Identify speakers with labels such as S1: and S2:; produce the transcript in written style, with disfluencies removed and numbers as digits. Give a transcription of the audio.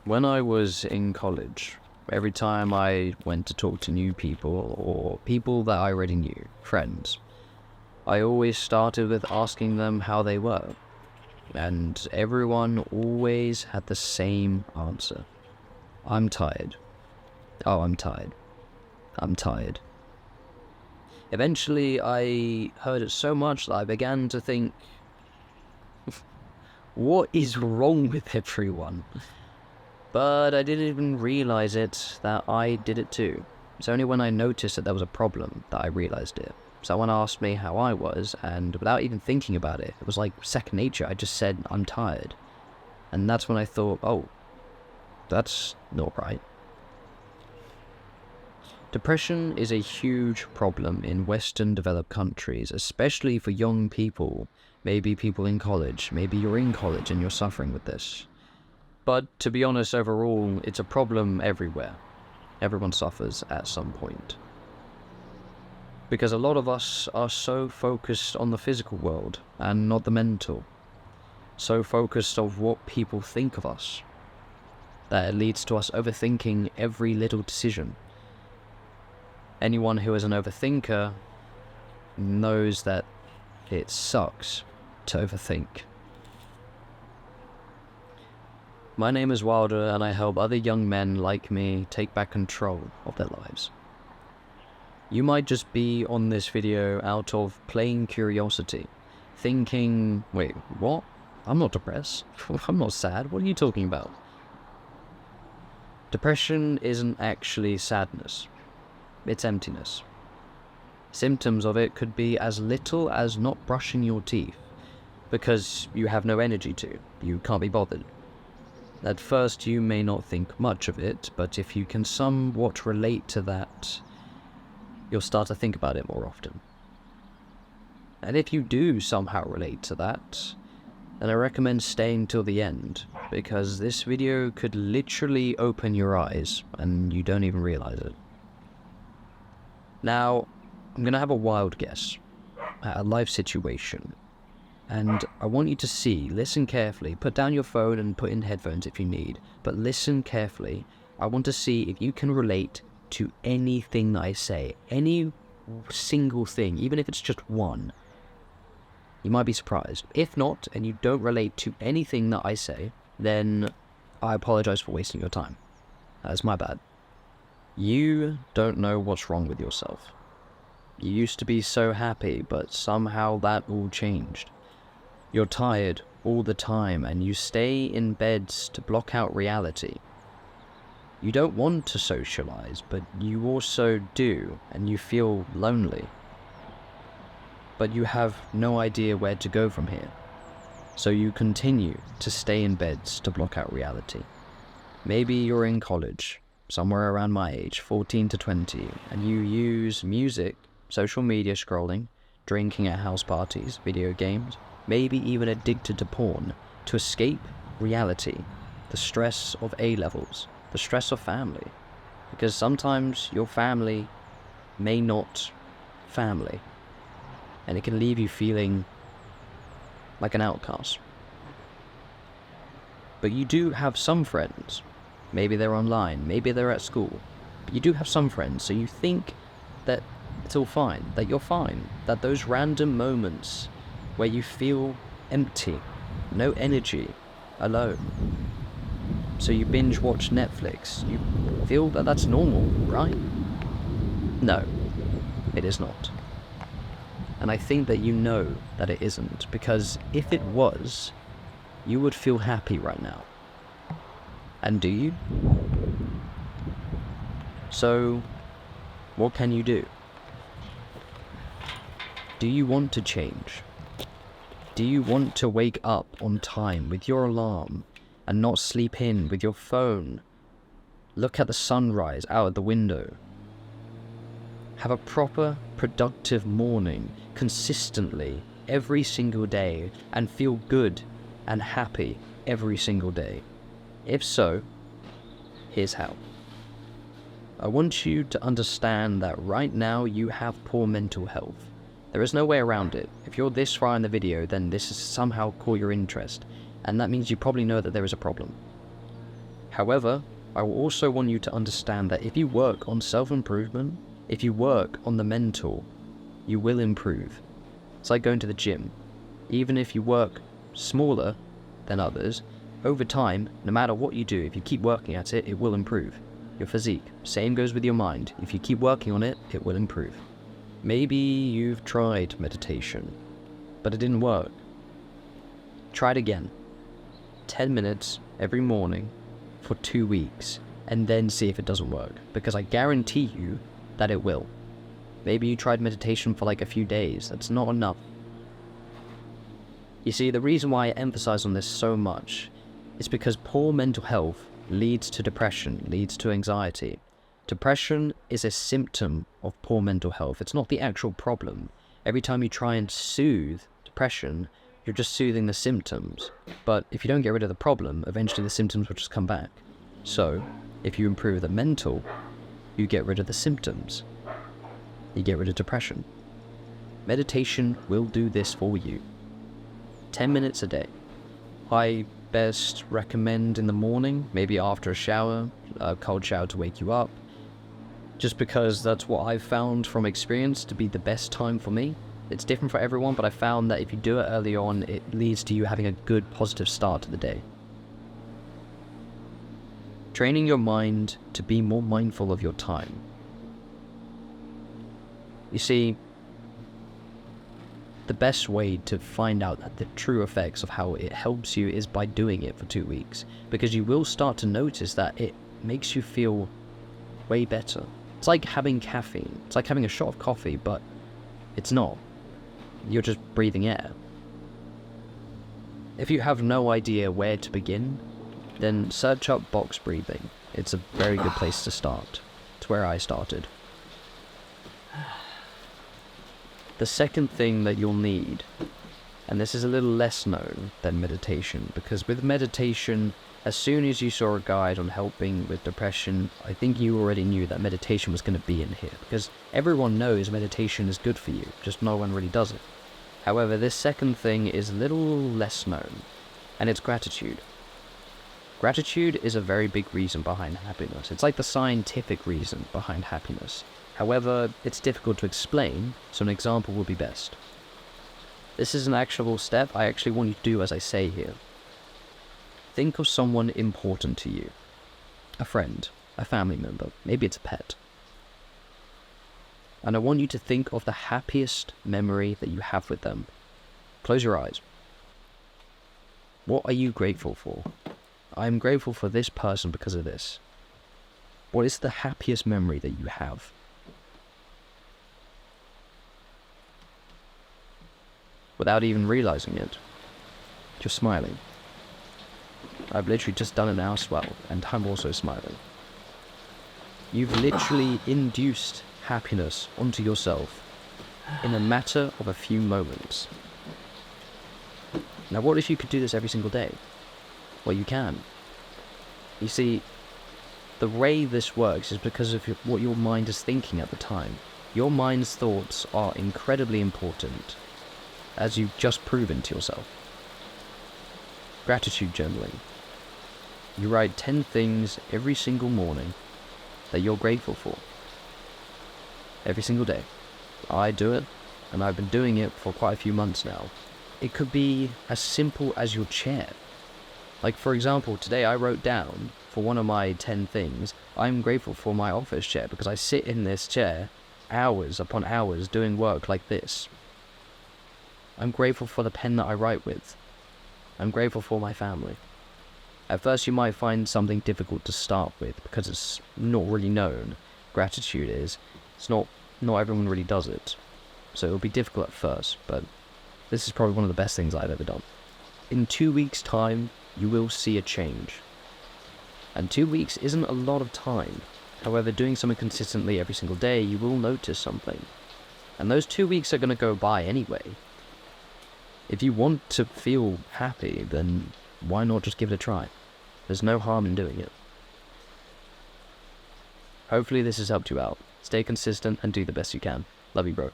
S1: When I was in college, every time I went to talk to new people or people that I already knew, friends, I always started with asking them how they were. And everyone always had the same answer. I'm tired. Oh, I'm tired. I'm tired. Eventually, I heard it so much that I began to think, what is wrong with everyone? But I didn't even realize it that I did it too. It's only when I noticed that there was a problem that I realized it. Someone asked me how I was, and without even thinking about it, it was like second nature. I just said, I'm tired. And that's when I thought, oh, that's not right. Depression is a huge problem in Western developed countries, especially for young people. Maybe people in college, maybe you're in college and you're suffering with this. But to be honest, overall, it's a problem everywhere. Everyone suffers at some point. Because a lot of us are so focused on the physical world and not the mental. So focused on what people think of us, that it leads to us overthinking every little decision. Anyone who is an overthinker knows that it sucks to overthink. My name is Wilder, and I help other young men like me take back control of their lives. You might just be on this video out of plain curiosity, thinking, wait, what? I'm not depressed. I'm not sad. What are you talking about? Depression isn't actually sadness. It's emptiness. Symptoms of it could be as little as not brushing your teeth, because you have no energy to. You can't be bothered. At first you may not think much of it, but if you can somewhat relate to that, you'll start to think about it more often. And if you do somehow relate to that, then I recommend staying till the end, because this video could literally open your eyes and you don't even realize it. Now, I'm going to have a wild guess at a life situation. And I want you to listen carefully, put down your phone and put in headphones if you need, but listen carefully. I want to see if you can relate to anything that I say, any single thing, even if it's just one. You might be surprised. If not, and you don't relate to anything that I say, then I apologize for wasting your time. That's my bad. You don't know what's wrong with yourself. You used to be so happy, but somehow that all changed. You're tired all the time, and you stay in beds to block out reality. You don't want to socialize, but you also do, and you feel lonely. But you have no idea where to go from here. So you continue to stay in beds to block out reality. Maybe you're in college, somewhere around my age, 14 to 20, and you use music, social media scrolling, drinking at house parties, video games, maybe even addicted to porn, to escape reality, the stress of A-levels, the stress of family. Because sometimes your family may not family, and it can leave you feeling like an outcast. But you do have some friends. Maybe they're online, maybe they're at school, but you do have some friends, so you think that it's all fine, that you're fine, that those random moments where you feel empty, no energy, alone. So you binge watch Netflix. You feel that that's normal, right? No, it is not. And I think that you know that it isn't, because if it was, you would feel happy right now. And do you? So, what can you do? Do you want to change? Do you want to wake up on time with your alarm and not sleep in with your phone? Look at the sunrise out of the window. Have a proper, productive morning consistently every single day and feel good and happy every single day? If so, here's how. I want you to understand that right now you have poor mental health. There is no way around it. If you're this far in the video, then this has somehow caught your interest, and that means you probably know that there is a problem. However, I will also want you to understand that if you work on self-improvement, if you work on the mental, you will improve. It's like going to the gym. Even if you work smaller than others, over time, no matter what you do, if you keep working at it, it will improve. Your physique, same goes with your mind. If you keep working on it, it will improve. Maybe you've tried meditation, but it didn't work. Try it again. 10 minutes every morning for 2 weeks, and then see if it doesn't work, because I guarantee you that it will. Maybe you tried meditation for like a few days. That's not enough. You see, the reason why I emphasize on this so much is because poor mental health leads to depression, leads to anxiety. Depression is a symptom of poor mental health. It's not the actual problem. Every time you try and soothe depression, you're just soothing the symptoms. But if you don't get rid of the problem, eventually the symptoms will just come back. So, if you improve the mental, you get rid of the symptoms. You get rid of depression. Meditation will do this for you. 10 minutes a day. I best recommend in the morning, maybe after a shower, a cold shower to wake you up. Just because that's what I've found from experience to be the best time for me. It's different for everyone, but I found that if you do it early on, it leads to you having a good, positive start to the day. Training your mind to be more mindful of your time. You see, the best way to find out the true effects of how it helps you is by doing it for 2 weeks, because you will start to notice that it makes you feel way better. It's like having caffeine. It's like having a shot of coffee, but it's not. You're just breathing air. If you have no idea where to begin, then search up box breathing. It's a very good place to start. It's where I started. The second thing that you'll need, and this is a little less known than meditation, because with meditation, as soon as you saw a guide on helping with depression, I think you already knew that meditation was going to be in here, because everyone knows meditation is good for you, just no one really does it. However, this second thing is a little less known, and it's gratitude. Gratitude is a very big reason behind happiness. It's like the scientific reason behind happiness. However, it's difficult to explain, so an example would be best. This is an actionable step I actually want you to do as I say here. Think of someone important to you. A friend, a family member, maybe it's a pet. And I want you to think of the happiest memory that you have with them. Close your eyes. What are you grateful for? I am grateful for this person because of this. What is the happiest memory that you have? Without even realizing it, you're smiling. I've literally just done it now as well, and I'm also smiling. You've literally induced happiness onto yourself in a matter of a few moments. Now, what if you could do this every single day? Well, you can. You see, the way this works is because of what your mind is thinking at the time. Your mind's thoughts are incredibly important, as you've just proven to yourself. Gratitude journaling. You write 10 things every single morning that you're grateful for. Every single day. I do it, and I've been doing it for quite a few months now. It could be as simple as your chair. Like, for example, today I wrote down, for one of my 10 things, I'm grateful for my office chair because I sit in this chair hours upon hours doing work like this. I'm grateful for the pen that I write with. I'm grateful for my family. At first you might find something difficult to start with because it's not really known. Gratitude is. It's not everyone really does it. So it'll be difficult at first, but this is probably one of the best things I've ever done. In 2 weeks' time, you will see a change. And 2 weeks isn't a lot of time. However, doing something consistently every single day, you will notice something. And those 2 weeks are going to go by anyway. If you want to feel happy, then why not just give it a try? There's no harm in doing it. Hopefully this has helped you out. Stay consistent and do the best you can. Love you, bro.